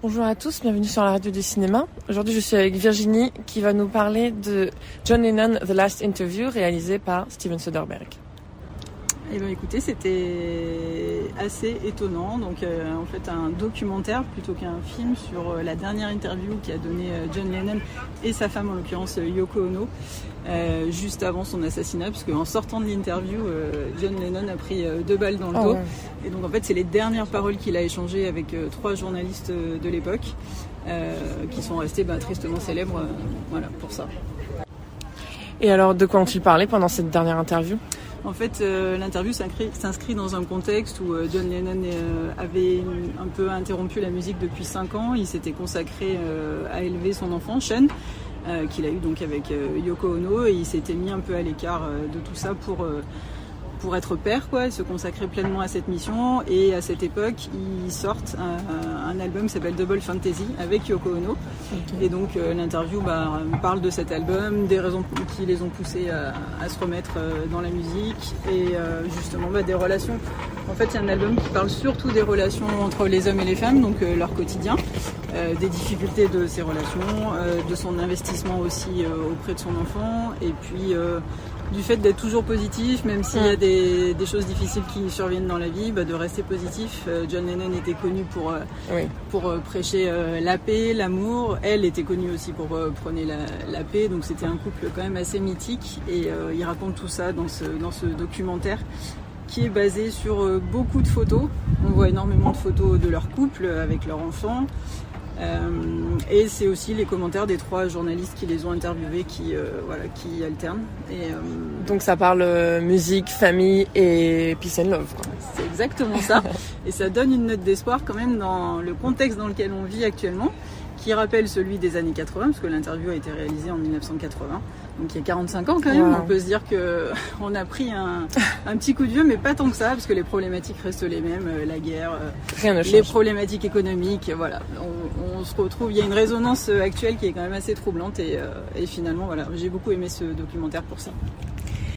Bonjour à tous, bienvenue sur la radio du cinéma. Aujourd'hui, je suis avec Virginie qui va nous parler de John Lennon, The Last Interview, réalisé par Steven Soderbergh. Eh bien écoutez, c'était assez étonnant. Donc en fait un documentaire plutôt qu'un film sur la dernière interview qu'a donné John Lennon et sa femme, en l'occurrence Yoko Ono, juste avant son assassinat, parce qu'en sortant de l'interview, John Lennon a pris 2 balles dans le dos. Ouais. Et donc en fait c'est les dernières paroles qu'il a échangées avec 3 journalistes de l'époque, qui sont restés tristement célèbres voilà, pour ça. Et alors de quoi ont-ils parlé pendant cette dernière interview ? En fait, l'interview s'inscrit dans un contexte où John Lennon avait un peu interrompu la musique depuis 5 ans. Il s'était consacré à élever son enfant, Sean, qu'il a eu donc avec Yoko Ono, et il s'était mis un peu à l'écart de tout ça pour être père, quoi, et se consacrer pleinement à cette mission. Et à cette époque, ils sortent un album qui s'appelle Double Fantasy avec Yoko Ono. Okay. Et donc l'interview parle de cet album, des raisons qui les ont poussés à se remettre dans la musique, et justement des relations. En fait, il y a un album qui parle surtout des relations entre les hommes et les femmes, donc leur quotidien, des difficultés de ces relations, de son investissement aussi auprès de son enfant, et puis du fait d'être toujours positif, même s'il y a des choses difficiles qui surviennent dans la vie, de rester positif. John Lennon était connu pour prêcher la paix, l'amour. Elle était connue aussi pour prôner la paix, donc c'était un couple quand même assez mythique. Et il raconte tout ça dans ce documentaire qui est basé sur beaucoup de photos. On voit énormément de photos de leur couple avec leur enfant. Et c'est aussi les commentaires des 3 journalistes qui les ont interviewés qui alternent. Donc ça parle musique, famille et peace and love, quoi. C'est exactement ça. Et ça donne une note d'espoir quand même dans le contexte dans lequel on vit actuellement, qui rappelle celui des années 80, parce que l'interview a été réalisée en 1980. Donc il y a 45 ans quand même. Wow. On peut se dire qu'on a pris un petit coup de vieux, mais pas tant que ça, parce que les problématiques restent les mêmes, la guerre, les problématiques économiques, voilà. On se retrouve, il y a une résonance actuelle qui est quand même assez troublante, et finalement voilà, j'ai beaucoup aimé ce documentaire pour ça.